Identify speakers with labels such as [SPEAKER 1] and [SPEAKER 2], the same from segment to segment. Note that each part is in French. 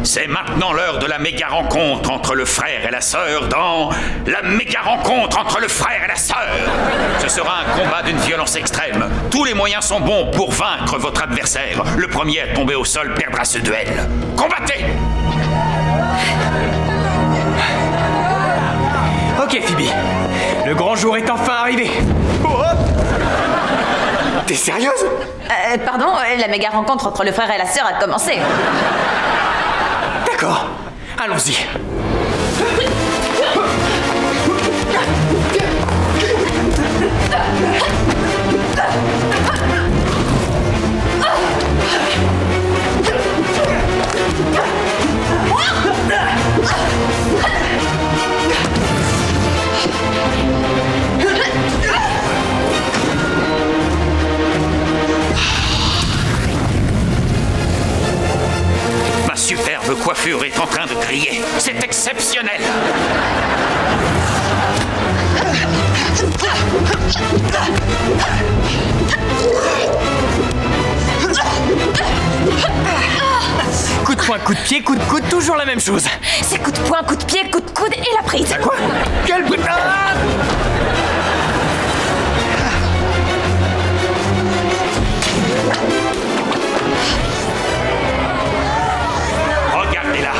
[SPEAKER 1] C'est maintenant l'heure de la méga rencontre entre le frère et la sœur dans la méga rencontre entre le frère et la sœur. Ce sera un combat d'une violence extrême. Tous les moyens sont bons pour vaincre votre adversaire. Le premier à tomber au sol perdra ce duel. Combattez!
[SPEAKER 2] Ok Phoebe, le grand jour est enfin arrivé. Oh. T'es sérieuse?
[SPEAKER 3] Pardon, la méga rencontre entre le frère et la sœur a commencé.
[SPEAKER 2] D'accord, allons-y.
[SPEAKER 1] Ma superbe coiffure est en train de crier. C'est exceptionnel.
[SPEAKER 2] Coup de poing, coup de pied, coup de coude, toujours la même chose.
[SPEAKER 3] C'est coup de poing, coup de pied, coup de coude et la prise.
[SPEAKER 2] Quoi? Quel bruit?
[SPEAKER 1] Regardez-la.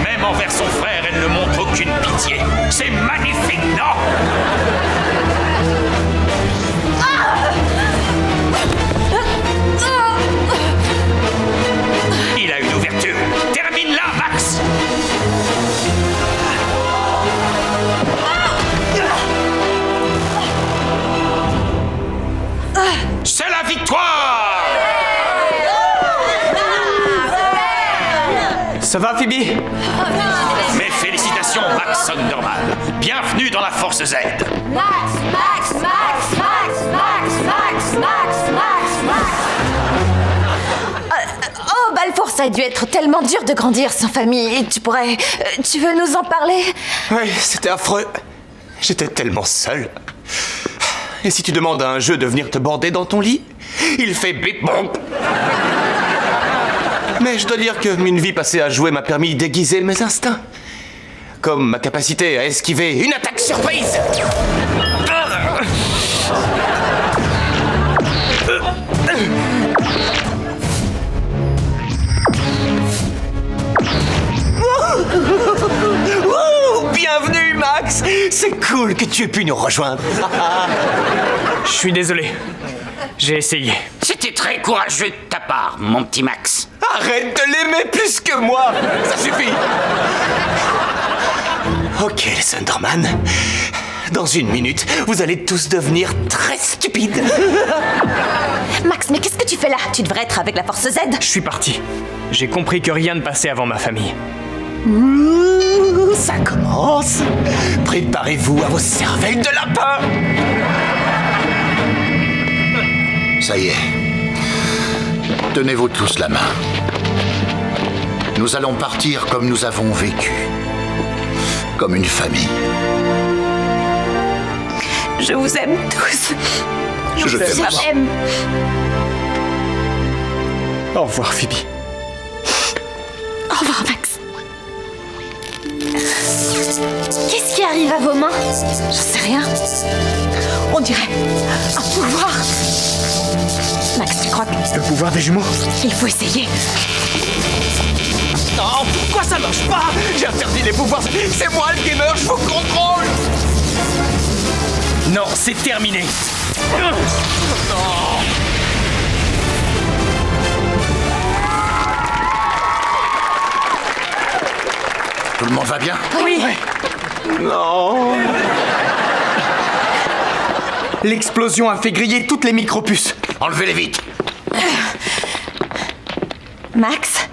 [SPEAKER 1] Même envers son frère, elle ne montre aucune pitié. C'est magnifique, non? Il a une ouverture. Termine-la, Max. C'est la victoire!
[SPEAKER 2] Ça va Phoebe?
[SPEAKER 1] Mes félicitations, Max Sunderman. Bienvenue dans la Force Z.
[SPEAKER 3] Max, Max, Max, Max, Max, Max, Max, Max, Max. Oh, Balfour, ça a dû être tellement dur de grandir sans famille. Tu veux nous en parler?
[SPEAKER 4] Oui, c'était affreux. J'étais tellement seul. Et si tu demandes à un jeu de venir te border dans ton lit, il fait bip bop. Mais je dois dire que une vie passée à jouer m'a permis d'aiguiser mes instincts. Comme ma capacité à esquiver une attaque surprise. Bienvenue, Max. C'est cool que tu aies pu nous rejoindre.
[SPEAKER 2] Je suis désolé. J'ai essayé.
[SPEAKER 1] C'était très courageux de ta part, mon petit Max.
[SPEAKER 4] Arrête de l'aimer plus que moi. Ça suffit. Ok, les Sunderman. Dans une minute, vous allez tous devenir très stupides.
[SPEAKER 3] Max, mais qu'est-ce que tu fais là? Tu devrais être avec la Force Z.
[SPEAKER 2] Je suis parti. J'ai compris que rien ne passait avant ma famille.
[SPEAKER 4] Ouh, ça commence. Préparez-vous à vos cervelles de lapin.
[SPEAKER 5] Ça y est. Tenez-vous tous la main. Nous allons partir comme nous avons vécu. Comme une famille.
[SPEAKER 3] Je vous aime tous.
[SPEAKER 5] Je t'aime aussi.
[SPEAKER 3] J'aime.
[SPEAKER 2] Au revoir Phoebe.
[SPEAKER 3] Au revoir, Max. Qu'est-ce qui arrive à vos mains? J'en sais rien. On dirait un pouvoir. Max, tu crois que...
[SPEAKER 2] Le pouvoir des jumeaux?
[SPEAKER 3] Il faut essayer.
[SPEAKER 4] Non, pourquoi ça marche pas? J'ai interdit les pouvoirs. C'est moi le gamer, je vous contrôle.
[SPEAKER 2] Non, c'est terminé.
[SPEAKER 5] Tout le monde va bien?
[SPEAKER 3] Oui.
[SPEAKER 4] Non.
[SPEAKER 2] L'explosion a fait griller toutes les micropuces.
[SPEAKER 5] Enlevez-les vite.
[SPEAKER 3] Max,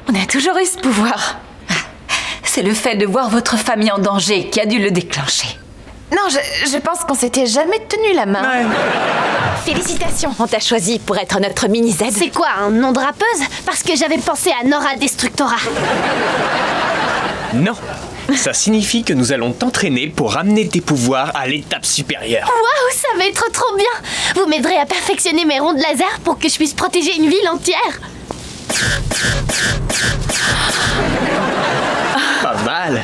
[SPEAKER 3] on a toujours eu ce pouvoir. C'est le fait de voir votre famille en danger qui a dû le déclencher. Non, je pense qu'on s'était jamais tenu la main.
[SPEAKER 2] Ouais.
[SPEAKER 3] Félicitations, on t'a choisi pour être notre mini-Z.
[SPEAKER 6] C'est quoi, un nom de rappeuse? Parce que j'avais pensé à Nora Destructora.
[SPEAKER 2] Non. Ça signifie que nous allons t'entraîner pour amener tes pouvoirs à l'étape supérieure.
[SPEAKER 6] Waouh, ça va être trop bien! Vous m'aiderez à perfectionner mes rondes laser pour que je puisse protéger une ville entière.
[SPEAKER 2] mal.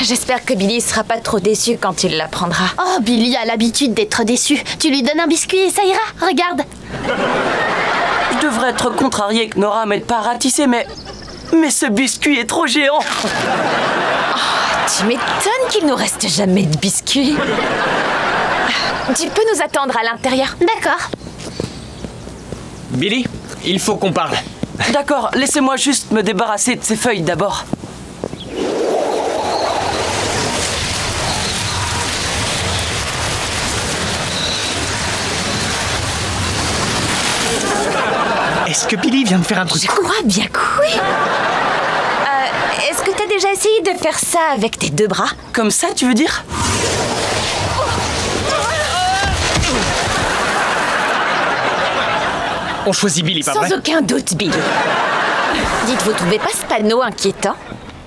[SPEAKER 3] J'espère que Billy sera pas trop déçu quand il l'apprendra.
[SPEAKER 6] Oh, Billy a l'habitude d'être déçu. Tu lui donnes un biscuit et ça ira. Regarde.
[SPEAKER 7] Je devrais être contrarié que Nora m'aide pas à ratisser, mais ce biscuit est trop géant.
[SPEAKER 3] Tu m'étonnes qu'il nous reste jamais de biscuits. Tu peux nous attendre à l'intérieur?
[SPEAKER 6] D'accord.
[SPEAKER 2] Billy, il faut qu'on parle.
[SPEAKER 7] D'accord, laissez-moi juste me débarrasser de ces feuilles d'abord.
[SPEAKER 2] Est-ce que Billy vient de faire un truc?
[SPEAKER 3] Je crois bien que oui. Est-ce que t'as déjà essayé de faire ça avec tes deux bras?
[SPEAKER 7] Comme ça, tu veux dire?
[SPEAKER 2] On choisit Billy, pas vrai?
[SPEAKER 3] Sans aucun doute, Billy. Dites, vous trouvez pas ce panneau inquiétant?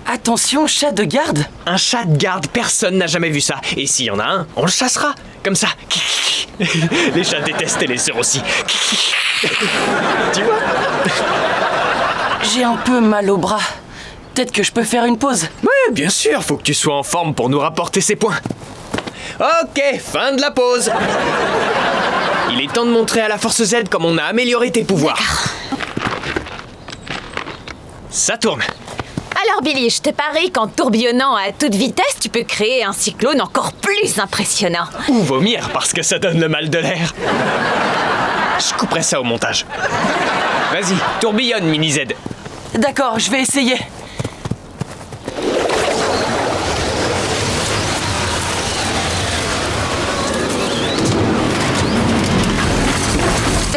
[SPEAKER 7] Attention, chat de garde.
[SPEAKER 2] Un chat de garde, personne n'a jamais vu ça. Et s'il y en a un, on le chassera. Comme ça. Les chats détestent les sœurs aussi. Tu vois?
[SPEAKER 7] J'ai un peu mal au bras. Peut-être que je peux faire une pause.
[SPEAKER 2] Ouais, bien sûr, faut que tu sois en forme pour nous rapporter ces points. Ok, fin de la pause. Il est temps de montrer à la Force Z comme on a amélioré tes pouvoirs. Ça tourne.
[SPEAKER 3] Alors Billy, je te parie qu'en tourbillonnant à toute vitesse, tu peux créer un cyclone encore plus impressionnant.
[SPEAKER 2] Ou vomir parce que ça donne le mal de l'air. Je couperai ça au montage. Vas-y, tourbillonne, Mini Z.
[SPEAKER 7] D'accord, je vais essayer.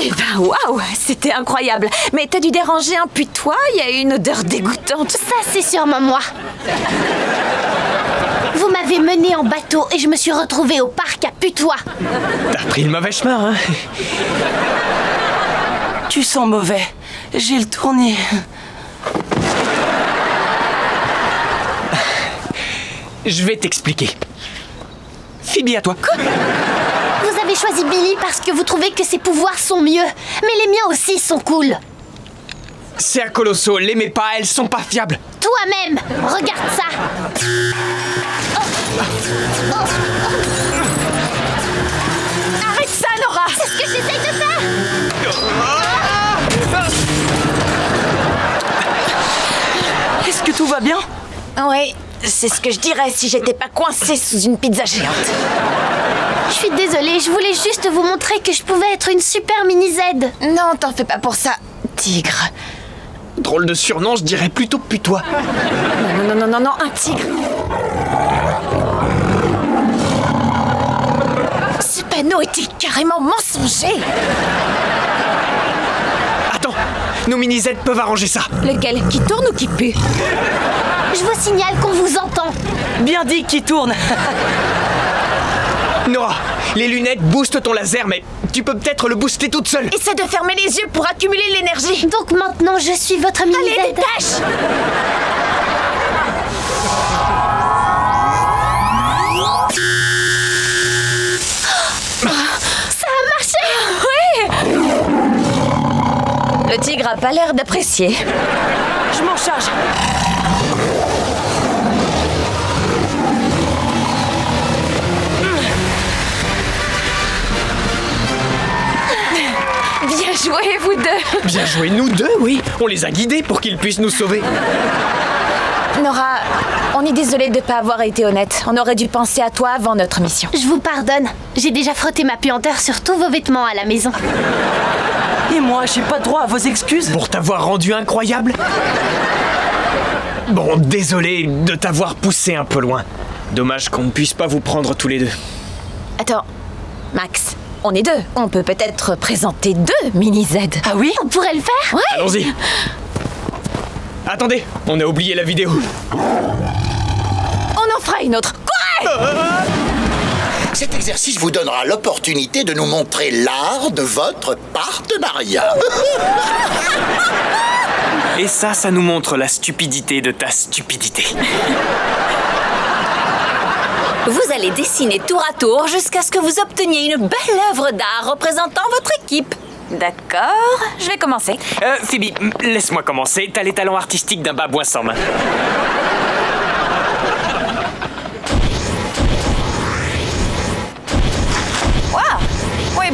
[SPEAKER 3] Eh ben waouh, c'était incroyable. Mais t'as dû déranger un puits de toit, il y a une odeur dégoûtante.
[SPEAKER 6] Ça, c'est sûrement moi. Vous m'avez mené en bateau et je me suis retrouvée au parc à Putois.
[SPEAKER 2] T'as pris le mauvais chemin, hein?
[SPEAKER 7] Tu sens mauvais. J'ai le tournis.
[SPEAKER 2] Je vais t'expliquer. Phoebe, à toi.
[SPEAKER 6] Quoi? Vous avez choisi Billy parce que vous trouvez que ses pouvoirs sont mieux. Mais les miens aussi sont cool.
[SPEAKER 2] C'est à Colosso, l'aimez pas, elles sont pas fiables.
[SPEAKER 6] Toi-même, regarde ça.
[SPEAKER 3] Arrête ça, Nora!
[SPEAKER 6] C'est ce que j'essaye de faire.
[SPEAKER 7] Est-ce que tout va bien?
[SPEAKER 3] Oui, c'est ce que je dirais si j'étais pas coincée sous une pizza géante.
[SPEAKER 6] Je suis désolée, je voulais juste vous montrer que je pouvais être une super mini Z.
[SPEAKER 3] Non, t'en fais pas pour ça, tigre.
[SPEAKER 2] Drôle de surnom, je dirais plutôt putois.
[SPEAKER 3] Non, un tigre. Ce panneau était carrément mensonger.
[SPEAKER 2] Attends, nos mini Z peuvent arranger ça.
[SPEAKER 3] Lequel? Qui tourne ou qui pue?
[SPEAKER 6] Je vous signale qu'on vous entend.
[SPEAKER 7] Bien dit, qui tourne.
[SPEAKER 2] Nora, les lunettes boostent ton laser, mais tu peux peut-être le booster toute seule.
[SPEAKER 3] Essaie de fermer les yeux pour accumuler l'énergie.
[SPEAKER 6] Donc maintenant, je suis votre mini Z.
[SPEAKER 3] Allez, détache!
[SPEAKER 6] Ça a marché.
[SPEAKER 3] Oui! Le tigre a pas l'air d'apprécier.
[SPEAKER 7] Je m'en charge.
[SPEAKER 3] Bien joué, vous deux.
[SPEAKER 2] Bien joué, nous deux, oui. On les a guidés pour qu'ils puissent nous sauver.
[SPEAKER 3] Nora, on est désolé de pas avoir été honnête. On aurait dû penser à toi avant notre mission.
[SPEAKER 6] Je vous pardonne. J'ai déjà frotté ma puanteur sur tous vos vêtements à la maison.
[SPEAKER 7] Et moi, j'ai pas droit à vos excuses?
[SPEAKER 2] Pour t'avoir rendu incroyable. Bon, désolé de t'avoir poussé un peu loin. Dommage qu'on ne puisse pas vous prendre tous les deux.
[SPEAKER 3] Attends, Max, on est deux. On peut peut-être présenter deux mini Z.
[SPEAKER 7] Ah oui?
[SPEAKER 6] On pourrait le faire?
[SPEAKER 3] Ouais.
[SPEAKER 2] Allons-y. Attendez, on a oublié la vidéo.
[SPEAKER 3] On en fera une autre. Courez!
[SPEAKER 5] Cet exercice vous donnera l'opportunité de nous montrer l'art de votre partenariat.
[SPEAKER 2] Et ça nous montre la stupidité de ta stupidité.
[SPEAKER 3] Vous allez dessiner tour à tour jusqu'à ce que vous obteniez une belle œuvre d'art représentant votre équipe. D'accord, je vais commencer.
[SPEAKER 2] Phoebe, laisse-moi commencer. T'as les talents artistiques d'un babouin sans main.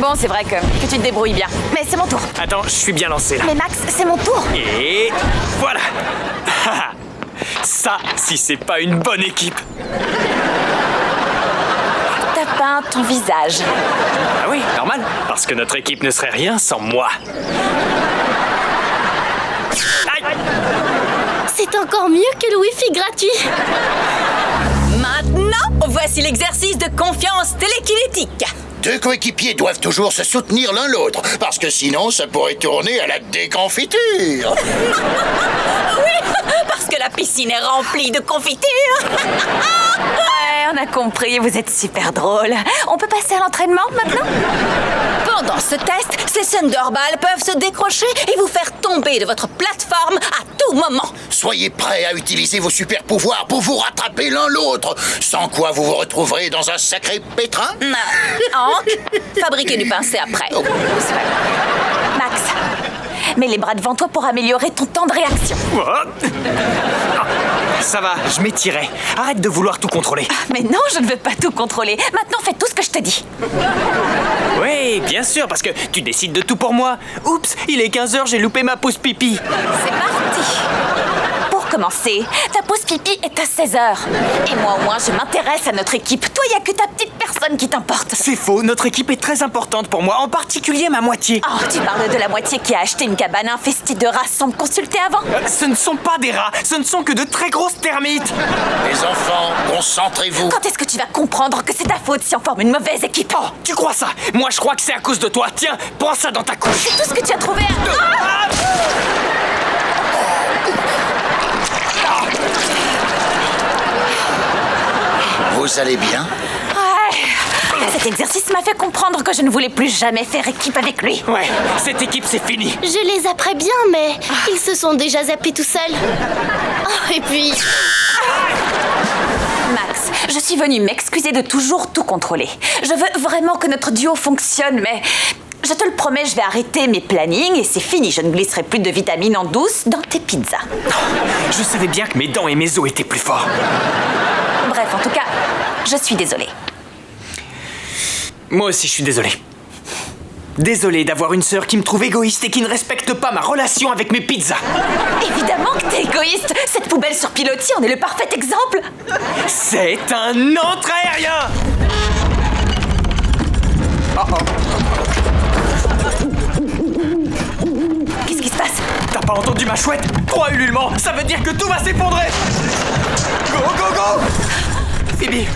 [SPEAKER 3] Bon, c'est vrai que tu te débrouilles bien. Mais c'est mon tour.
[SPEAKER 2] Attends, je suis bien lancé là.
[SPEAKER 3] Mais Max, c'est mon tour.
[SPEAKER 2] Et voilà. Ça, si c'est pas une bonne équipe.
[SPEAKER 3] T'as peint ton visage.
[SPEAKER 2] Ah oui, normal. Parce que notre équipe ne serait rien sans moi. Aïe!
[SPEAKER 6] C'est encore mieux que le Wi-Fi gratuit.
[SPEAKER 8] Maintenant, voici l'exercice de confiance télékinétique.
[SPEAKER 5] Deux coéquipiers doivent toujours se soutenir l'un l'autre, parce que sinon ça pourrait tourner à la déconfiture.
[SPEAKER 8] Oui, parce que la piscine est remplie de confiture.
[SPEAKER 3] Ouais, on a compris, vous êtes super drôle. On peut passer à l'entraînement maintenant?
[SPEAKER 8] Pendant ce test, ces Thunderballs peuvent se décrocher et vous faire tomber de votre plateforme à tout moment.
[SPEAKER 5] Soyez prêts à utiliser vos super pouvoirs pour vous rattraper l'un l'autre, sans quoi vous vous retrouverez dans un sacré pétrin.
[SPEAKER 8] Hank, fabriquez du pincé après.
[SPEAKER 5] Oh.
[SPEAKER 3] Max, mets les bras devant toi pour améliorer ton temps de réaction.
[SPEAKER 2] Ça va, je m'étirais. Arrête de vouloir tout contrôler.
[SPEAKER 3] Mais non, je ne veux pas tout contrôler. Maintenant, fais tout ce que je te dis.
[SPEAKER 2] Oui, bien sûr, parce que tu décides de tout pour moi. Oups, il est 15h, j'ai loupé ma pause pipi.
[SPEAKER 3] C'est parti. Pour commencer, ta pause pipi est à 16h. Et moi, au moins, je m'intéresse à notre équipe. Toi, il n'y a que ta petite personne qui t'importe.
[SPEAKER 2] C'est faux, notre équipe est très importante pour moi, en particulier ma moitié.
[SPEAKER 3] Oh, tu parles de la moitié qui a acheté une cabane infestée de rats sans me consulter avant?
[SPEAKER 2] Ce ne sont pas des rats, ce ne sont que de très grosses termites.
[SPEAKER 5] Les enfants, concentrez-vous.
[SPEAKER 3] Quand est-ce que tu vas comprendre que c'est ta faute si on forme une mauvaise équipe?
[SPEAKER 2] Oh, tu crois ça? Moi, je crois que c'est à cause de toi. Tiens, prends ça dans ta couche.
[SPEAKER 3] C'est tout ce que tu as trouvé à...
[SPEAKER 5] Vous allez bien?
[SPEAKER 3] Ouais. Cet exercice m'a fait comprendre que je ne voulais plus jamais faire équipe avec lui.
[SPEAKER 2] Ouais, cette équipe, c'est fini.
[SPEAKER 6] Je les zapperais bien, mais ils se sont déjà zappés tout seuls. Oh, et puis...
[SPEAKER 3] Max, je suis venue m'excuser de toujours tout contrôler. Je veux vraiment que notre duo fonctionne, mais... Je te le promets, je vais arrêter mes plannings et c'est fini. Je ne glisserai plus de vitamines en douce dans tes pizzas.
[SPEAKER 2] Je savais bien que mes dents et mes os étaient plus forts.
[SPEAKER 3] Bref, en tout cas, je suis désolée.
[SPEAKER 2] Moi aussi, je suis désolé. Désolé d'avoir une sœur qui me trouve égoïste et qui ne respecte pas ma relation avec mes pizzas.
[SPEAKER 3] Évidemment que t'es égoïste. Cette poubelle sur pilotis en est le parfait exemple.
[SPEAKER 2] C'est un entraîrien.
[SPEAKER 3] Qu'est-ce qui se passe?
[SPEAKER 2] T'as pas entendu ma chouette? 3 ululements, ça veut dire que tout va s'effondrer. Go, go, go! Phoebe,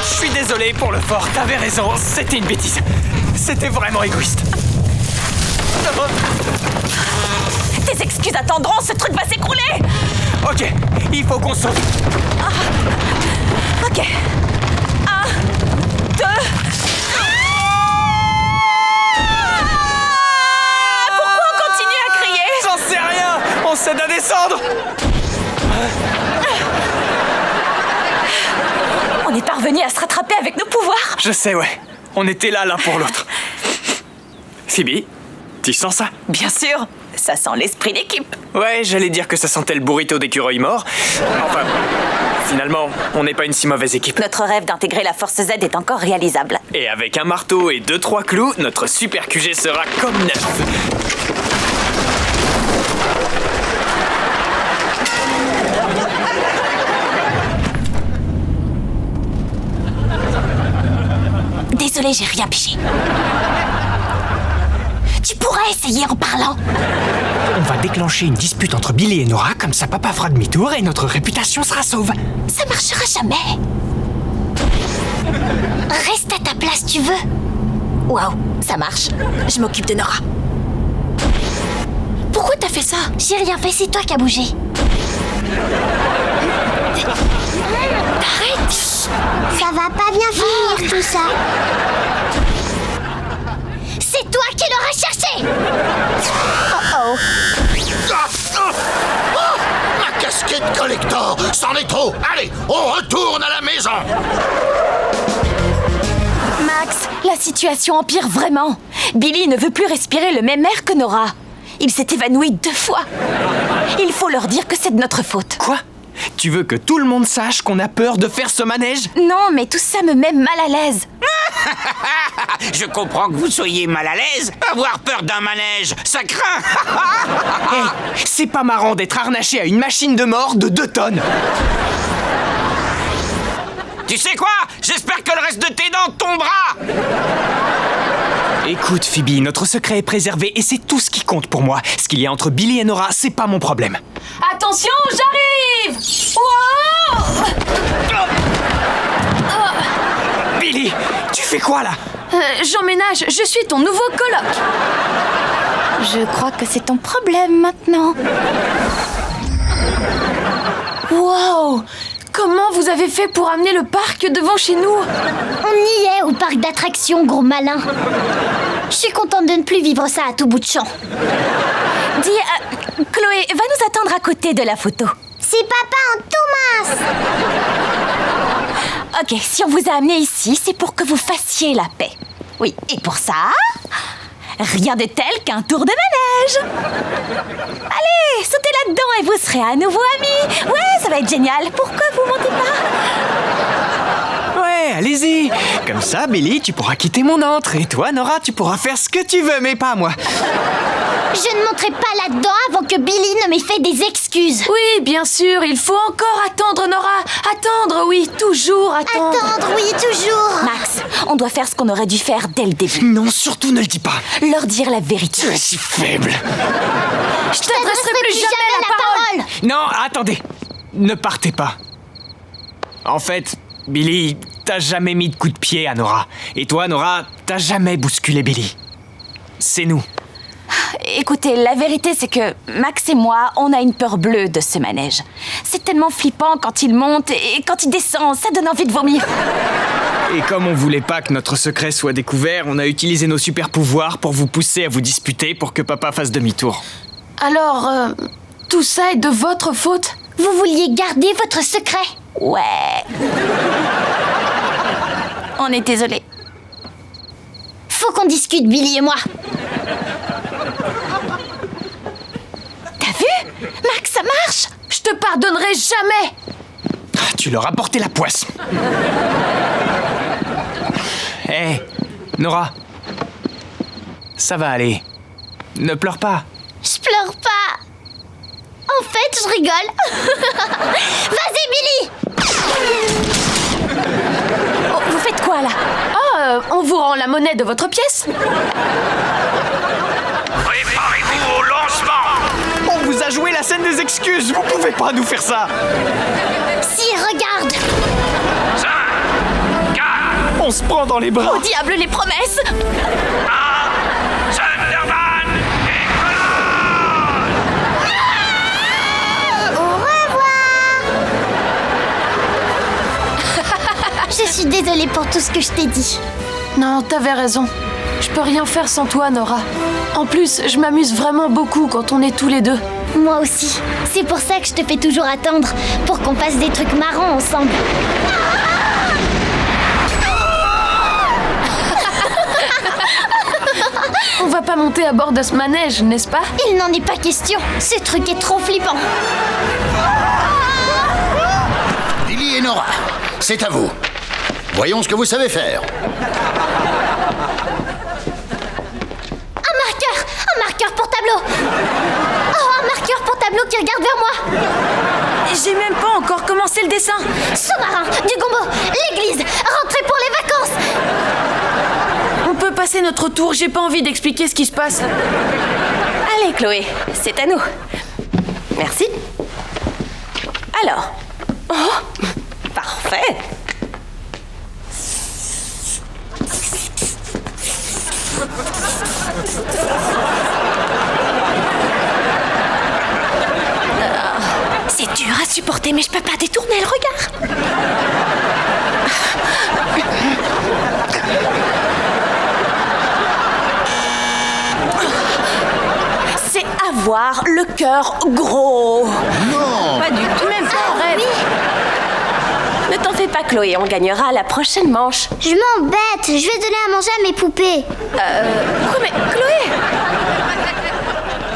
[SPEAKER 2] je suis désolé pour le fort, t'avais raison, c'était une bêtise. C'était vraiment égoïste.
[SPEAKER 3] Tes excuses attendront, ce truc va s'écrouler.
[SPEAKER 2] Ok, il faut qu'on saute.
[SPEAKER 3] Ok. 1, 2... Pourquoi on continue à crier?
[SPEAKER 2] J'en sais rien, on s'aide à descendre.
[SPEAKER 3] On est parvenu à se rattraper avec nos pouvoirs.
[SPEAKER 2] Je sais, ouais, on était là l'un pour l'autre. Phoebe, tu sens ça?
[SPEAKER 3] Bien sûr, ça sent l'esprit d'équipe.
[SPEAKER 2] Ouais, j'allais dire que ça sentait le burrito d'écureuil mort. Enfin, finalement, on n'est pas une si mauvaise équipe.
[SPEAKER 3] Notre rêve d'intégrer la Force Z est encore réalisable.
[SPEAKER 2] Et avec un marteau et 2-3 clous, notre super QG sera comme neuf.
[SPEAKER 6] Désolée, j'ai rien pigé. Tu pourrais essayer en parlant.
[SPEAKER 9] On va déclencher une dispute entre Billy et Nora, comme ça papa fera demi-tour et notre réputation sera sauve.
[SPEAKER 6] Ça marchera jamais. Reste à ta place, tu veux. Waouh, ça marche. Je m'occupe de Nora. Pourquoi t'as fait ça? J'ai rien fait, c'est toi qui as bougé. Arrête. Ça va pas bien finir tout ça. C'est toi qui l'auras cherché. Oh.
[SPEAKER 5] Ma casquette collector, c'en est trop. Allez, on retourne à la maison.
[SPEAKER 3] Max, la situation empire vraiment. Billy ne veut plus respirer le même air que Nora. Il s'est évanoui 2 fois. Il faut leur dire que c'est de notre faute.
[SPEAKER 2] Quoi? Tu veux que tout le monde sache qu'on a peur de faire ce manège?
[SPEAKER 3] Non, mais tout ça me met mal à l'aise.
[SPEAKER 10] Je comprends que vous soyez mal à l'aise. Avoir peur d'un manège, ça craint.
[SPEAKER 2] Hey, c'est pas marrant d'être harnaché à une machine de mort de 2 tonnes.
[SPEAKER 10] Tu sais quoi? J'espère que le reste de tes dents tombera.
[SPEAKER 2] Écoute, Phoebe, notre secret est préservé et c'est tout ce qui compte pour moi. Ce qu'il y a entre Billy et Nora, c'est pas mon problème.
[SPEAKER 8] Attention, j'arrive! Wow!
[SPEAKER 2] Billy, tu fais quoi là?
[SPEAKER 8] J'emménage, je suis ton nouveau coloc.
[SPEAKER 3] Je crois que c'est ton problème maintenant.
[SPEAKER 8] Wow! Comment vous avez fait pour amener le parc devant chez nous?
[SPEAKER 6] On y est au parc d'attractions, gros malin. Je suis contente de ne plus vivre ça à tout bout de champ.
[SPEAKER 3] Dis, Chloé, va nous attendre à côté de la photo.
[SPEAKER 6] C'est papa en Thomas.
[SPEAKER 3] Ok, si on vous a amené ici, c'est pour que vous fassiez la paix. Oui, et pour ça, rien de tel qu'un tour de manège. Allez, sautez là-dedans et vous serez à nouveau amis. Ouais, ça va être génial. Pourquoi vous montez pas?
[SPEAKER 2] Ouais, allez-y. Comme ça, Billy, tu pourras quitter mon antre. Et toi, Nora, tu pourras faire ce que tu veux, mais pas moi.
[SPEAKER 6] Je ne monterai pas là-dedans avant que Billy ne m'ait fait des excuses.
[SPEAKER 8] Oui, bien sûr, il faut encore attendre, Nora. Attendre, oui, toujours attendre.
[SPEAKER 6] Attendre, oui, toujours.
[SPEAKER 3] Max, on doit faire ce qu'on aurait dû faire dès le début.
[SPEAKER 2] Non, surtout ne le dis pas.
[SPEAKER 3] Leur dire la vérité.
[SPEAKER 2] Tu es si faible.
[SPEAKER 8] Je t'adresserai plus jamais la parole.
[SPEAKER 2] Non, attendez. Ne partez pas. En fait, Billy, t'as jamais mis de coup de pied à Nora. Et toi, Nora, t'as jamais bousculé Billy. C'est nous.
[SPEAKER 3] Écoutez, la vérité, c'est que Max et moi, on a une peur bleue de ce manège. C'est tellement flippant quand il monte et quand il descend, ça donne envie de vomir.
[SPEAKER 2] Et comme on voulait pas que notre secret soit découvert, on a utilisé nos super pouvoirs pour vous pousser à vous disputer pour que papa fasse demi-tour.
[SPEAKER 8] Alors, tout ça est de votre faute?
[SPEAKER 6] Vous vouliez garder votre secret?
[SPEAKER 3] Ouais. On est désolé.
[SPEAKER 6] Faut qu'on discute, Billy et moi.
[SPEAKER 3] T'as vu? Max, ça marche!
[SPEAKER 8] Je te pardonnerai jamais!
[SPEAKER 2] Tu leur as porté la poisse. Hé, Nora. Ça va aller. Ne pleure pas.
[SPEAKER 6] Je pleure pas. En fait, je rigole. Vas-y, Billy.
[SPEAKER 3] Oh, vous faites quoi, là?
[SPEAKER 8] On vous rend la monnaie de votre pièce?
[SPEAKER 1] Préparez-vous au lancement.
[SPEAKER 2] On vous a joué la scène des excuses. Vous pouvez pas nous faire ça.
[SPEAKER 6] Si, regarde.
[SPEAKER 1] 5, 4,
[SPEAKER 2] On se prend dans les bras.
[SPEAKER 3] Au diable les promesses!
[SPEAKER 1] 1, Thunderman et colonne.
[SPEAKER 6] Au revoir. Je suis désolée pour tout ce que je t'ai dit.
[SPEAKER 8] Non, t'avais raison. Je peux rien faire sans toi, Nora. En plus, je m'amuse vraiment beaucoup quand on est tous les deux.
[SPEAKER 6] Moi aussi. C'est pour ça que je te fais toujours attendre, pour qu'on fasse des trucs marrants ensemble.
[SPEAKER 8] On va pas monter à bord de ce manège, n'est-ce pas?
[SPEAKER 6] Il n'en est pas question. Ce truc est trop flippant.
[SPEAKER 5] Billy et Nora, c'est à vous. Voyons ce que vous savez faire.
[SPEAKER 6] Un marqueur pour tableau. Oh, un marqueur pour tableau qui regarde vers moi.
[SPEAKER 8] J'ai même pas encore commencé le dessin.
[SPEAKER 6] Sous-marin, du gombo, l'église, rentrer pour les vacances.
[SPEAKER 8] On peut passer notre tour, j'ai pas envie d'expliquer ce qui se passe.
[SPEAKER 3] Allez, Chloé, c'est à nous. Merci. Alors. Oh, parfait. C'est dur à supporter, mais je peux pas détourner le regard. C'est avoir le cœur gros.
[SPEAKER 5] Non.
[SPEAKER 3] Pas du tout, même pas en rêve. Ne t'en fais pas, Chloé, on gagnera la prochaine manche.
[SPEAKER 6] Je m'embête, je vais donner à manger à mes poupées.
[SPEAKER 3] Quoi, mais Chloé?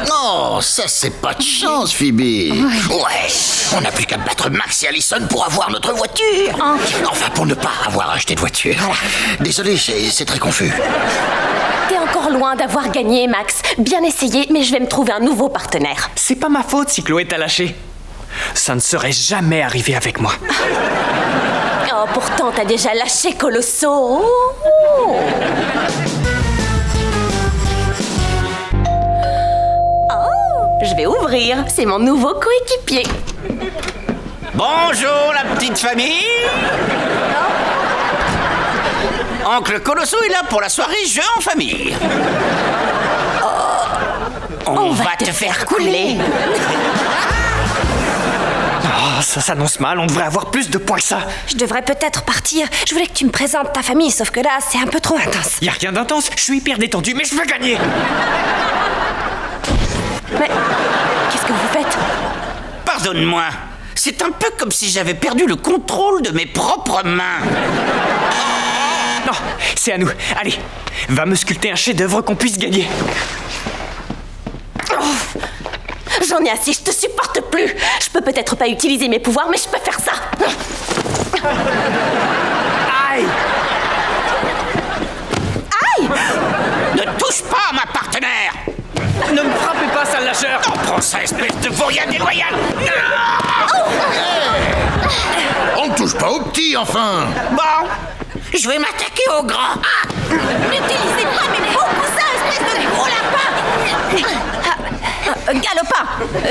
[SPEAKER 5] Non, Oh, ça c'est pas de chance, Phoebe. Ouais, on n'a plus qu'à battre Max et Allison pour avoir notre voiture. Enfin, pour ne pas avoir acheté de voiture. Voilà. Désolé, c'est très confus.
[SPEAKER 6] T'es encore loin d'avoir gagné, Max. Bien essayé, mais je vais me trouver un nouveau partenaire.
[SPEAKER 2] C'est pas ma faute si Chloé t'a lâché. Ça ne serait jamais arrivé avec moi.
[SPEAKER 6] Oh, pourtant, t'as déjà lâché Colosso. Je vais ouvrir. C'est mon nouveau coéquipier.
[SPEAKER 10] Bonjour la petite famille. Oncle Colosso est là pour la soirée jeu en famille. On va te faire couler.
[SPEAKER 2] Oh, ça s'annonce mal, on devrait avoir plus de points que ça.
[SPEAKER 6] Je devrais peut-être partir. Je voulais que tu me présentes ta famille, sauf que là, c'est un peu trop intense.
[SPEAKER 2] Y a rien d'intense, je suis hyper détendu, mais je veux gagner.
[SPEAKER 6] Mais qu'est-ce que vous faites?
[SPEAKER 10] Pardonne-moi, c'est un peu comme si j'avais perdu le contrôle de mes propres mains.
[SPEAKER 2] Non, c'est à nous. Allez, va me sculpter un chef-d'œuvre qu'on puisse gagner.
[SPEAKER 6] Oh, j'en ai assez, je te supporte plus. Je peux peut-être pas utiliser mes pouvoirs, mais je peux faire ça.
[SPEAKER 2] Aïe!
[SPEAKER 6] Aïe!
[SPEAKER 10] Ne touche pas à ma partenaire.
[SPEAKER 2] Ne me frappez pas, sale lâcheur!
[SPEAKER 10] Oh, prends ça, espèce de vaurien déloyal.
[SPEAKER 5] On ne touche pas au petit, enfin.
[SPEAKER 10] Bon, je vais m'attaquer au grand.
[SPEAKER 8] N'utilisez pas mes beaux coussins, espèce de gros lapin. Galopin.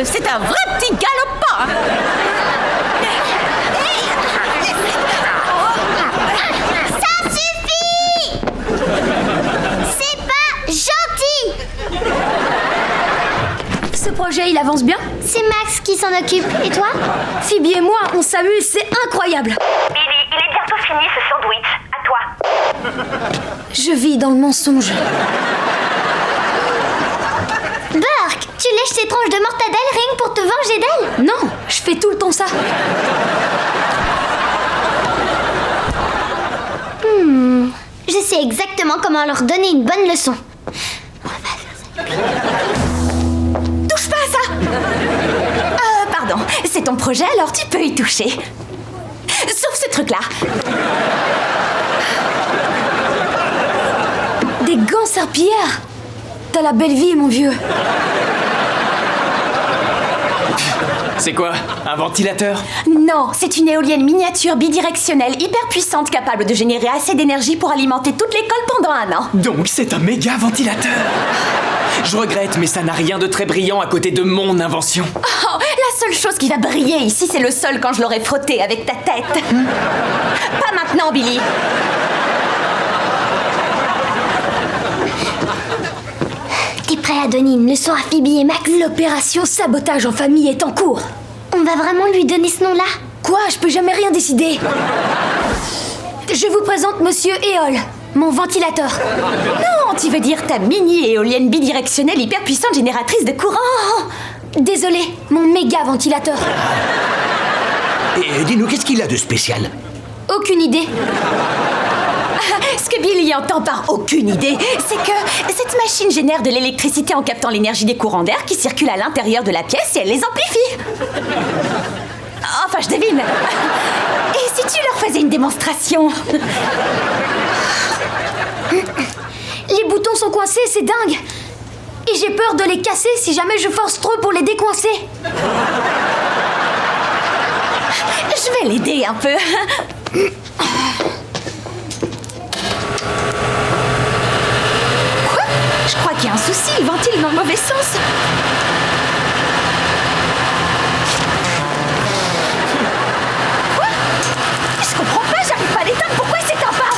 [SPEAKER 8] C'est un vrai petit galopin.
[SPEAKER 6] Ça suffit! C'est pas gentil!
[SPEAKER 11] Ce projet, il avance bien?
[SPEAKER 6] C'est Max qui s'en occupe. Et toi?
[SPEAKER 11] Phoebe et moi, on s'amuse, c'est incroyable!
[SPEAKER 6] Billy, il est bientôt fini ce sandwich. À toi.
[SPEAKER 11] Je vis dans le mensonge.
[SPEAKER 6] Burke, tu lèches ces tranches de mortadelle rien que pour te venger d'elle?
[SPEAKER 11] Non, je fais tout le temps ça.
[SPEAKER 6] Je sais exactement comment leur donner une bonne leçon.
[SPEAKER 3] Touche pas à ça! Pardon, c'est ton projet, alors tu peux y toucher. Sauf ce truc-là.
[SPEAKER 11] Des gants serpillères. T'as la belle vie, mon vieux.
[SPEAKER 2] C'est quoi? Un ventilateur?
[SPEAKER 3] Non, c'est une éolienne miniature bidirectionnelle hyper puissante capable de générer assez d'énergie pour alimenter toute l'école pendant 1 an.
[SPEAKER 2] Donc c'est un méga ventilateur. Je regrette, mais ça n'a rien de très brillant à côté de mon invention.
[SPEAKER 3] Oh, la seule chose qui va briller ici, c'est le sol quand je l'aurai frotté avec ta tête. Pas maintenant, Billy.
[SPEAKER 6] T'es prêt à donner une leçon à Phoebe et Max?
[SPEAKER 11] L'opération sabotage en famille est en cours.
[SPEAKER 6] On va vraiment lui donner ce nom-là?
[SPEAKER 11] Quoi? Je peux jamais rien décider. Je vous présente Monsieur Éole, mon ventilateur.
[SPEAKER 3] Non, tu veux dire ta mini-éolienne bidirectionnelle hyper puissante génératrice de courant.
[SPEAKER 11] Désolé, mon méga ventilateur.
[SPEAKER 12] Et dis-nous, qu'est-ce qu'il a de spécial?
[SPEAKER 11] Aucune idée.
[SPEAKER 3] Ce que Billy entend par aucune idée, c'est que cette machine génère de l'électricité en captant l'énergie des courants d'air qui circulent à l'intérieur de la pièce et elle les amplifie. Enfin, je devine. Et si tu leur faisais une démonstration?
[SPEAKER 11] Les boutons sont coincés, c'est dingue. Et j'ai peur de les casser si jamais je force trop pour les décoincer.
[SPEAKER 3] Je vais l'aider un peu. Quoi? Je crois qu'il y a un souci, il ventile dans le mauvais sens. Quoi? Je comprends pas, j'arrive pas à l'éteindre, pourquoi il s'éteint pas?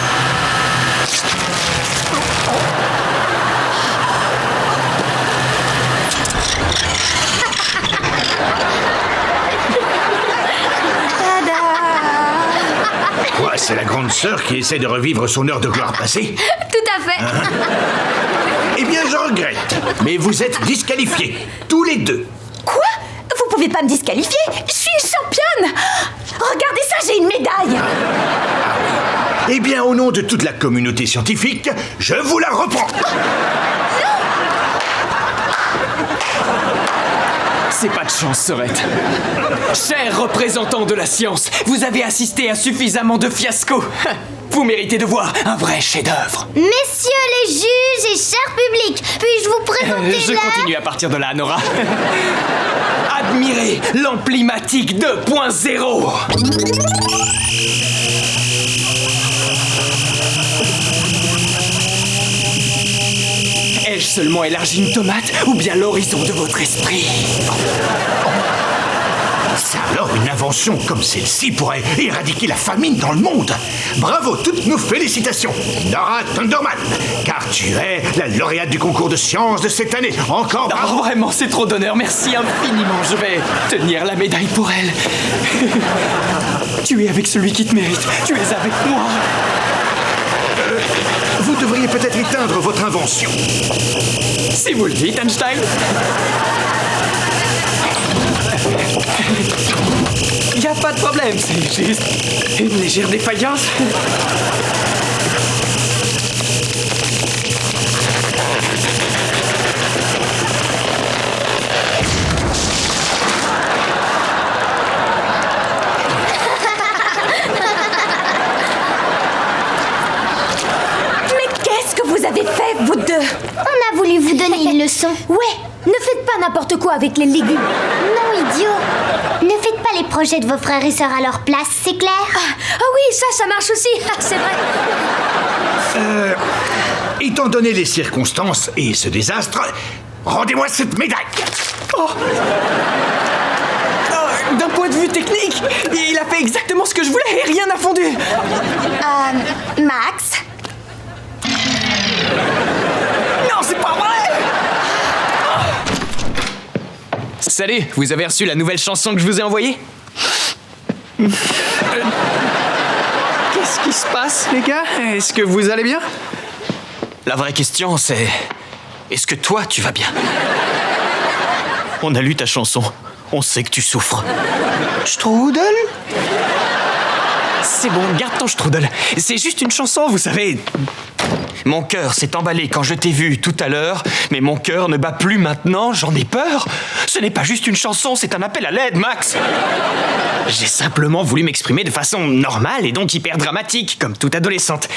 [SPEAKER 12] Quoi, c'est la grande sœur qui essaie de revivre son heure de gloire passée?
[SPEAKER 11] Tout à fait.
[SPEAKER 12] Eh bien, je regrette, mais vous êtes disqualifiés, tous les deux.
[SPEAKER 3] Quoi? Vous pouvez pas me disqualifier? Je suis une championne! Regardez ça, j'ai une médaille!
[SPEAKER 12] Eh bien, au nom de toute la communauté scientifique, je vous la reprends.
[SPEAKER 3] Non!
[SPEAKER 2] C'est pas de chance, Sorette. Chers représentants de la science, vous avez assisté à suffisamment de fiascos. Vous méritez de voir un vrai chef-d'œuvre.
[SPEAKER 6] Messieurs les juges et cher public, puis-je vous présenter
[SPEAKER 2] Je continue à partir de là, Nora. Admirez l'Amplimatique 2.0. Ai-je seulement élargi une tomate ou bien l'horizon de votre esprit?
[SPEAKER 12] Ça alors, une invention comme celle-ci pourrait éradiquer la famine dans le monde. Bravo, toutes nos félicitations, Nora Thunderman, car tu es la lauréate du concours de sciences de cette année. Encore bravo.
[SPEAKER 2] Oh, vraiment, c'est trop d'honneur. Merci infiniment. Je vais tenir la médaille pour elle. Tu es avec celui qui te mérite. Tu es avec moi.
[SPEAKER 12] Vous devriez peut-être éteindre votre invention.
[SPEAKER 2] Si vous le dites, Einstein. Y a pas de problème, c'est juste une légère défaillance.
[SPEAKER 3] Mais qu'est-ce que vous avez fait, vous deux?
[SPEAKER 6] On a voulu vous donner une leçon.
[SPEAKER 11] Ouais, ne faites pas n'importe quoi avec les légumes.
[SPEAKER 6] Non, idiot. Ne faites pas les projets de vos frères et sœurs à leur place, c'est clair?
[SPEAKER 11] Ah oui, ça marche aussi, c'est vrai.
[SPEAKER 12] Étant donné les circonstances et ce désastre, rendez-moi cette médaille.
[SPEAKER 2] D'un point de vue technique, il a fait exactement ce que je voulais et rien n'a fondu.
[SPEAKER 3] Max?
[SPEAKER 2] Non, c'est pas vrai! Salut, vous avez reçu la nouvelle chanson que je vous ai envoyée? Qu'est-ce qui se passe, les gars? Est-ce que vous allez bien? La vraie question, c'est... Est-ce que toi, tu vas bien? On a lu ta chanson. On sait que tu souffres. Strudel? C'est bon, garde ton strudel. C'est juste une chanson, vous savez... Mon cœur s'est emballé quand je t'ai vu tout à l'heure, mais mon cœur ne bat plus maintenant, j'en ai peur. Ce n'est pas juste une chanson, c'est un appel à l'aide, Max. J'ai simplement voulu m'exprimer de façon normale et donc hyper dramatique, comme toute adolescente.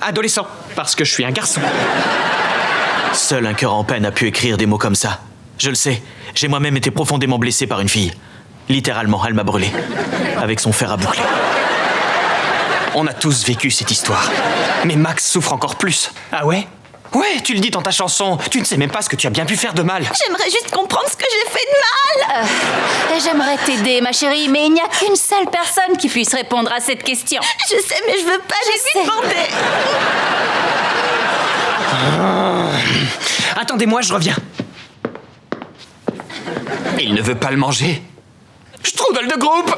[SPEAKER 2] Adolescent, parce que je suis un garçon. Seul un cœur en peine a pu écrire des mots comme ça. Je le sais, j'ai moi-même été profondément blessé par une fille. Littéralement, elle m'a brûlé, avec son fer à boucler. On a tous vécu cette histoire. Mais Max souffre encore plus. Ah ouais? Ouais, tu le dis dans ta chanson. Tu ne sais même pas ce que tu as bien pu faire de mal.
[SPEAKER 8] J'aimerais juste comprendre ce que j'ai fait de mal. J'aimerais t'aider, ma chérie, mais il n'y a qu'une seule personne qui puisse répondre à cette question. Je sais, mais je veux pas lui demander.
[SPEAKER 2] Attendez-moi, je reviens. Il ne veut pas le manger. Strudel de groupe!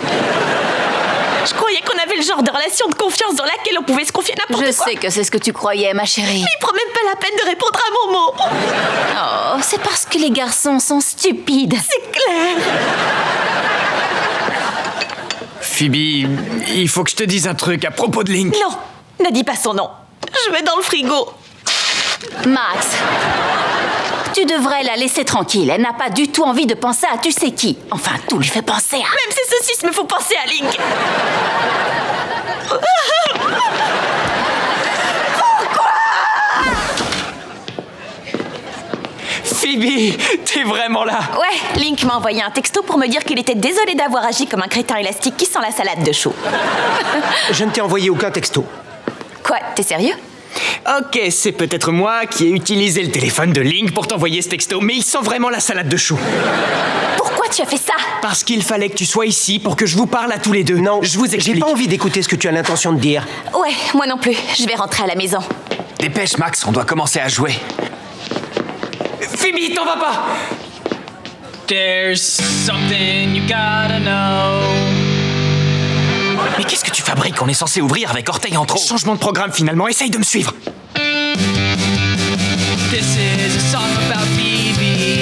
[SPEAKER 8] Je croyais qu'on avait le genre de relation de confiance dans laquelle on pouvait se confier n'importe quoi. Je sais que c'est ce que tu croyais, ma chérie. Mais il prend même pas la peine de répondre à mon mot. Oh, c'est parce que les garçons sont stupides. C'est clair.
[SPEAKER 2] Phoebe, il faut que je te dise un truc à propos de Link.
[SPEAKER 8] Non, ne dis pas son nom. Je mets dans le frigo. Max, tu devrais la laisser tranquille. Elle n'a pas du tout envie de penser à tu sais qui. Enfin, tout lui fait penser à... Même ses saucisses me font penser à Link.
[SPEAKER 2] Phoebe, t'es vraiment là?
[SPEAKER 3] Ouais, Link m'a envoyé un texto pour me dire qu'il était désolé d'avoir agi comme un crétin élastique qui sent la salade de chou.
[SPEAKER 9] Je ne t'ai envoyé aucun texto.
[SPEAKER 3] Quoi, t'es sérieux?
[SPEAKER 2] Ok, c'est peut-être moi qui ai utilisé le téléphone de Link pour t'envoyer ce texto, mais il sent vraiment la salade de chou.
[SPEAKER 3] Pourquoi tu as fait ça?
[SPEAKER 2] Parce qu'il fallait que tu sois ici pour que je vous parle à tous les deux.
[SPEAKER 9] Non,
[SPEAKER 2] je vous explique.
[SPEAKER 9] J'ai pas envie d'écouter ce que tu as l'intention de dire.
[SPEAKER 3] Ouais, moi non plus. Je vais rentrer à la maison.
[SPEAKER 2] Dépêche, Max, on doit commencer à jouer. Phoebe, t'en vas pas!
[SPEAKER 13] There's something you gotta know.
[SPEAKER 2] Mais qu'est-ce que tu fabriques? On est censé ouvrir avec orteil en trop. Changement de programme finalement, essaye de me suivre.
[SPEAKER 13] This is a song about Phoebe.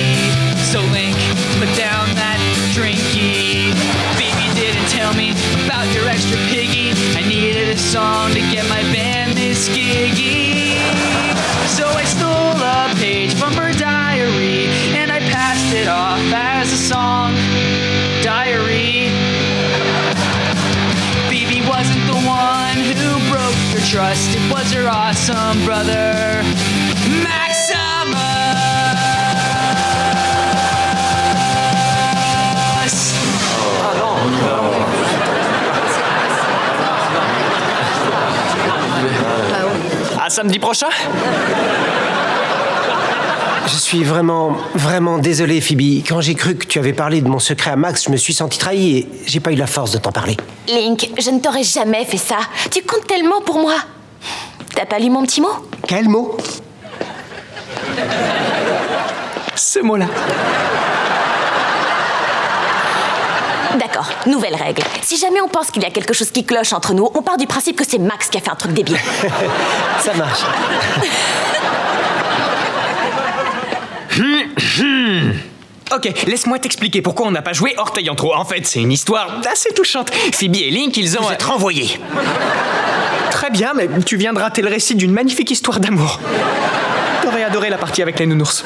[SPEAKER 13] So Link, put down that drinky. Phoebe didn't tell me about your extra piggy. I needed a song to get my band this giggy. So I stole a page from her diary and I passed it off as a song. trust. It was her awesome brother, Maximus.
[SPEAKER 2] À samedi prochain.
[SPEAKER 14] Je suis vraiment désolé, Phoebe. Quand j'ai cru que tu avais parlé de mon secret à Max, je me suis senti trahi et j'ai pas eu la force de t'en parler.
[SPEAKER 8] Link, je ne t'aurais jamais fait ça. Tu comptes tellement pour moi. T'as pas lu mon petit mot?
[SPEAKER 14] Quel mot?
[SPEAKER 2] Ce mot-là.
[SPEAKER 8] D'accord, nouvelle règle. Si jamais on pense qu'il y a quelque chose qui cloche entre nous, on part du principe que c'est Max qui a fait un truc débile.
[SPEAKER 14] Ça marche.
[SPEAKER 2] Ok, laisse-moi t'expliquer pourquoi on n'a pas joué Orteil en trop. En fait, c'est une histoire assez touchante. Phoebe et Link, ils ont...
[SPEAKER 10] Vous êtes renvoyés.
[SPEAKER 2] Très bien, mais tu viens de rater le récit d'une magnifique histoire d'amour. T'aurais adoré la partie avec les nounours.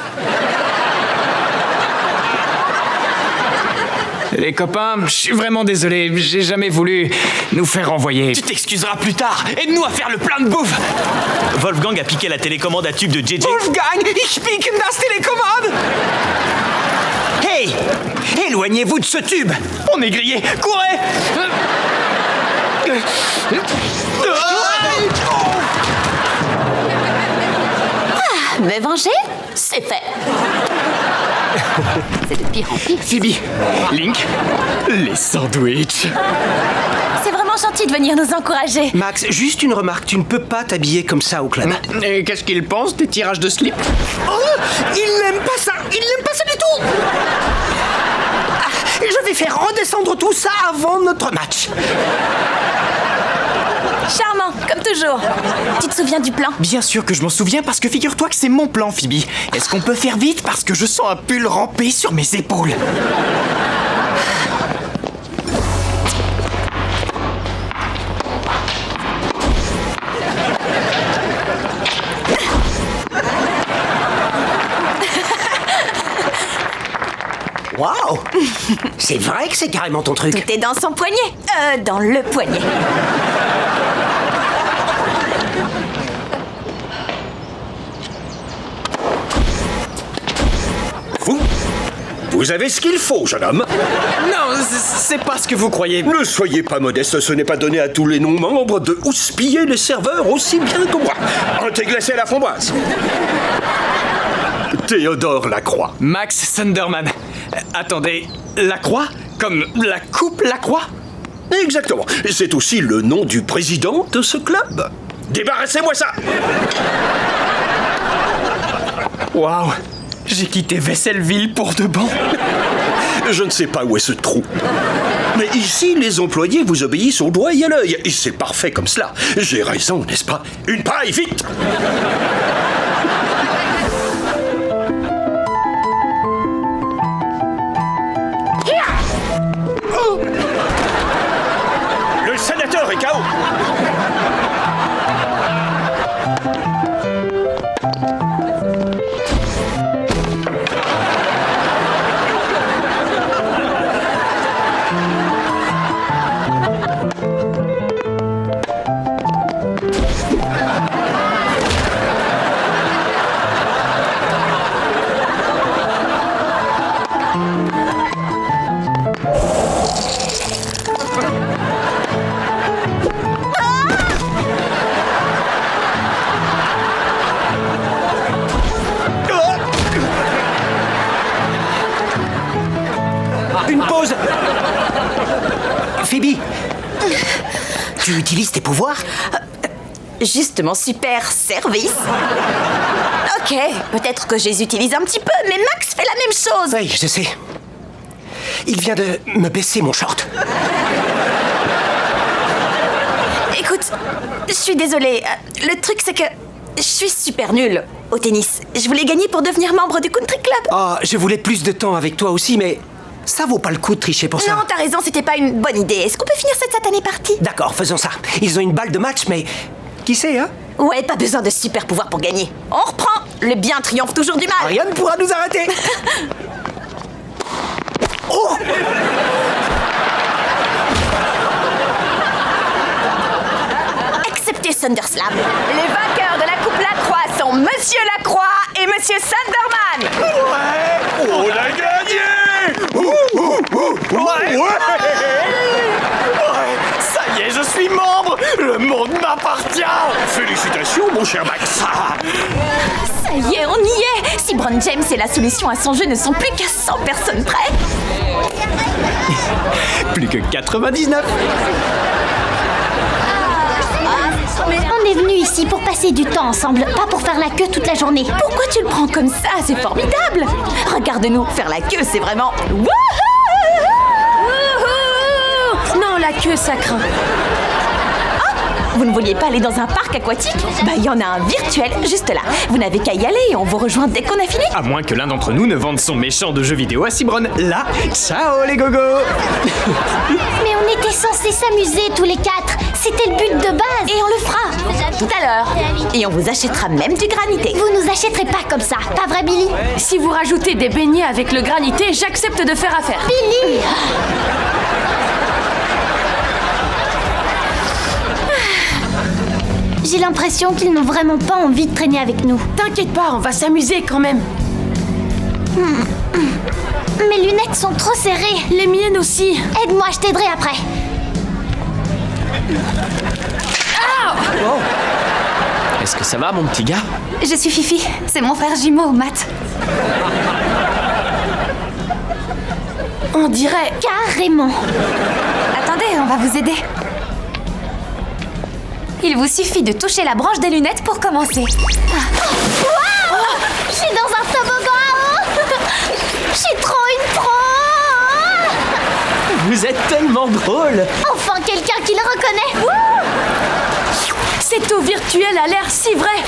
[SPEAKER 2] Les copains, je suis vraiment désolé, j'ai jamais voulu nous faire renvoyer.
[SPEAKER 15] Tu t'excuseras plus tard. Aide-nous à faire le plein de bouffe. Wolfgang a piqué la télécommande à tube de JJ.
[SPEAKER 2] Wolfgang, ich pique das Télécommande.
[SPEAKER 15] Hey, éloignez-vous de ce tube.
[SPEAKER 2] On est grillés, courez.
[SPEAKER 8] Me venger? C'est fait. C'est de pire en pire.
[SPEAKER 2] Phoebe, Link, les sandwichs.
[SPEAKER 8] C'est vraiment gentil de venir nous encourager.
[SPEAKER 14] Max, juste une remarque, tu ne peux pas t'habiller comme ça au club.
[SPEAKER 2] Et qu'est-ce qu'il pense des tirages de slip?
[SPEAKER 14] Oh, il n'aime pas ça. Il n'aime pas ça du tout. Je vais faire redescendre tout ça avant notre match.
[SPEAKER 8] Charmant, comme toujours. Tu te souviens du plan?
[SPEAKER 2] Bien sûr que je m'en souviens parce que figure-toi que c'est mon plan, Phoebe. Est-ce qu'on peut faire vite parce que je sens un pull ramper sur mes épaules?
[SPEAKER 14] Waouh! C'est vrai que c'est carrément ton truc.
[SPEAKER 8] Tout est dans son poignet. Dans le poignet.
[SPEAKER 12] Vous avez ce qu'il faut, jeune homme.
[SPEAKER 2] Non, c'est pas ce que vous croyez.
[SPEAKER 12] Ne soyez pas modeste, ce n'est pas donné à tous les non-membres de houspiller les serveurs aussi bien que moi. Un thé glacé à la framboise. Théodore Lacroix.
[SPEAKER 2] Max Thunderman. Attendez, Lacroix? Comme la coupe Lacroix?
[SPEAKER 12] Exactement. C'est aussi le nom du président de ce club. Débarrassez-moi ça.
[SPEAKER 2] Waouh! J'ai quitté Vesselville pour de bon.
[SPEAKER 12] Je ne sais pas où est ce trou. Mais ici, les employés vous obéissent au doigt et à l'œil. Et c'est parfait comme cela. J'ai raison, n'est-ce pas? Une paille, vite! Le sénateur est KO.
[SPEAKER 14] Une pause. Phoebe, tu utilises tes pouvoirs?
[SPEAKER 3] Justement, super service. Ok, peut-être que je les utilise un petit peu, mais Max fait la même chose.
[SPEAKER 14] Oui, je sais. Il vient de me baisser mon short.
[SPEAKER 3] Écoute, je suis désolée. Le truc, c'est que je suis super nulle au tennis. Je voulais gagner pour devenir membre du country club.
[SPEAKER 14] Oh, je voulais plus de temps avec toi aussi, mais ça vaut pas le coup de tricher pour ça.
[SPEAKER 3] Non, t'as raison, c'était pas une bonne idée. Est-ce qu'on peut finir cette satanée partie?
[SPEAKER 14] D'accord, faisons ça. Ils ont une balle de match, mais qui sait, hein?
[SPEAKER 3] Ouais, pas besoin de super pouvoir pour gagner. On reprend. Le bien triomphe toujours du mal.
[SPEAKER 14] Rien ne pourra nous arrêter. Oh!
[SPEAKER 3] Acceptez SunderSlam. Les vainqueurs de la Coupe Lacroix sont Monsieur Lacroix et Monsieur Sunderman.
[SPEAKER 12] Ouais, on a gagné.
[SPEAKER 2] Ouais. Ça y est, je suis membre. Le monde m'appartient.
[SPEAKER 12] Félicitations, mon cher Max.
[SPEAKER 3] Ça y est, on y est. Si Bron James et la solution à son jeu ne sont plus qu'à 100 personnes près.
[SPEAKER 2] Plus que 99.
[SPEAKER 6] On est venu ici pour passer du temps ensemble, pas pour faire la queue toute la journée.
[SPEAKER 3] Pourquoi tu le prends comme ça? C'est formidable. Regarde-nous, faire la queue, c'est vraiment... Wouhou!
[SPEAKER 8] Non, la queue, ça craint.
[SPEAKER 3] Vous ne vouliez pas aller dans un parc aquatique? Bah, il y en a un virtuel juste là. Vous n'avez qu'à y aller et on vous rejoint dès qu'on a fini.
[SPEAKER 2] À moins que l'un d'entre nous ne vende son méchant de jeux vidéo à Cibron. Là, ciao les gogos.
[SPEAKER 6] Mais on était censés s'amuser tous les quatre. C'était le but de base.
[SPEAKER 3] Et on le fera tout à l'heure. Et on vous achètera même du granité.
[SPEAKER 6] Vous nous achèterez pas comme ça, pas vrai Billy?
[SPEAKER 8] Si vous rajoutez des beignets avec le granité, j'accepte de faire affaire.
[SPEAKER 6] Billy! J'ai l'impression qu'ils n'ont vraiment pas envie de traîner avec nous.
[SPEAKER 8] T'inquiète pas, on va s'amuser quand même.
[SPEAKER 6] Mes lunettes sont trop serrées.
[SPEAKER 8] Les miennes aussi.
[SPEAKER 6] Aide-moi, je t'aiderai après.
[SPEAKER 2] Oh. Est-ce que ça va, mon petit gars?
[SPEAKER 3] Je suis Fifi, c'est mon frère jumeau, Matt.
[SPEAKER 8] On dirait...
[SPEAKER 6] Carrément.
[SPEAKER 3] Attendez, on va vous aider. Il vous suffit de toucher la branche des lunettes pour commencer.
[SPEAKER 6] Wow, je suis dans un toboggan à eau. Je suis trop une pro.
[SPEAKER 2] Vous êtes tellement drôle.
[SPEAKER 6] Enfin, quelqu'un qui le reconnaît.
[SPEAKER 8] Cette eau virtuelle a l'air si vraie.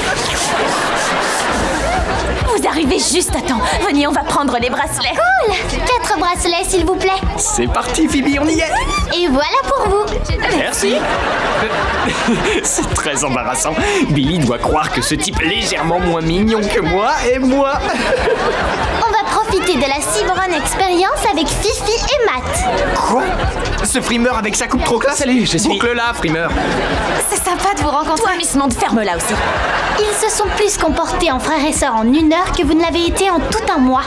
[SPEAKER 3] Vous arrivez juste à temps. Venez, on va prendre les bracelets.
[SPEAKER 6] Cool. 4 bracelets, s'il vous plaît.
[SPEAKER 2] C'est parti, Phoebe, on y est.
[SPEAKER 6] Et voilà pour vous.
[SPEAKER 2] Merci. C'est très embarrassant. Billy doit croire que ce type légèrement moins mignon que moi est moi.
[SPEAKER 6] On va profiter de la Cibron Experience avec Fifi et Matt.
[SPEAKER 2] Quoi? Ce frimeur avec sa coupe trop classe? Salut, je suis Boucle-là, frimeur.
[SPEAKER 3] C'est sympa de vous rencontrer. Toi, Miss Monde, ferme-la aussi.
[SPEAKER 6] Ils se sont plus comportés en frères et sœurs en 1 heure que vous ne l'avez été en tout un mois.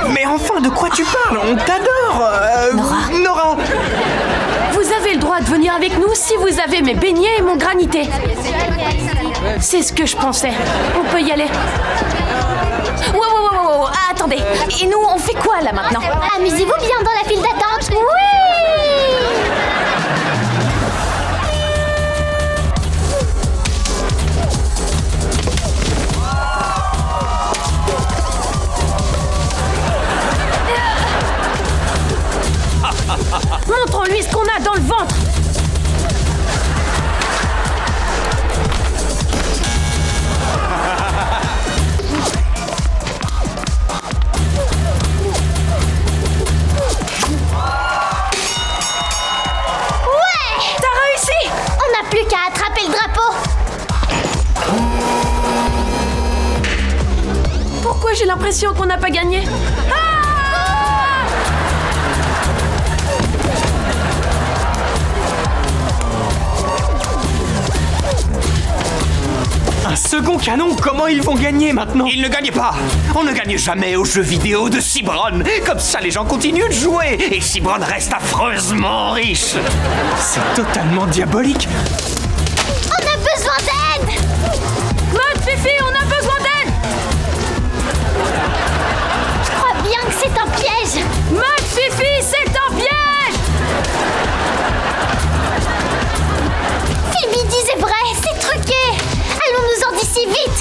[SPEAKER 2] Mais enfin, de quoi tu parles? On t'adore. Nora.
[SPEAKER 8] Vous avez le droit de venir avec nous si vous avez mes beignets et mon granité. C'est ce que je pensais. On peut y aller.
[SPEAKER 3] Wow, attendez. Et nous, on fait quoi là maintenant?
[SPEAKER 6] Amusez-vous bien dans la file d'attente. Oui!
[SPEAKER 8] Montre-lui ce qu'on a dans le ventre.
[SPEAKER 6] Plus qu'à attraper le drapeau.
[SPEAKER 8] Pourquoi j'ai l'impression qu'on n'a pas gagné?
[SPEAKER 2] Un second canon? Comment ils vont gagner maintenant? Ils ne gagnaient pas. On ne gagne jamais aux jeux vidéo de Cibron. Comme ça, les gens continuent de jouer. Et Cibron reste affreusement riche. C'est totalement diabolique.
[SPEAKER 6] On a besoin d'aide.
[SPEAKER 8] Matt, Fifi, on a besoin d'aide.
[SPEAKER 6] Je crois bien que c'est un piège.
[SPEAKER 8] Matt, Fifi, c'est un piège.
[SPEAKER 6] Phoebe disait vrai, c'est truqué. Allons-nous-en d'ici vite.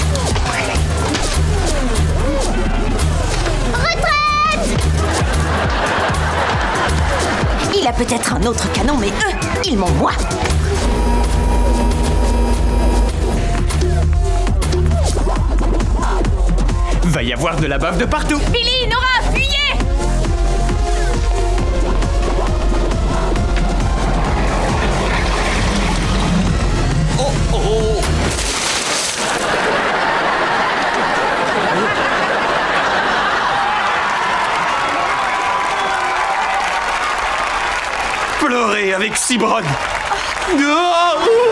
[SPEAKER 6] Retraite.
[SPEAKER 3] Il a peut-être un autre canon, mais eux, ils m'ont moi.
[SPEAKER 2] Va y avoir de la bave de partout.
[SPEAKER 8] Billy, Nora, fuyez!
[SPEAKER 2] Pleurer avec Cibron. Oh.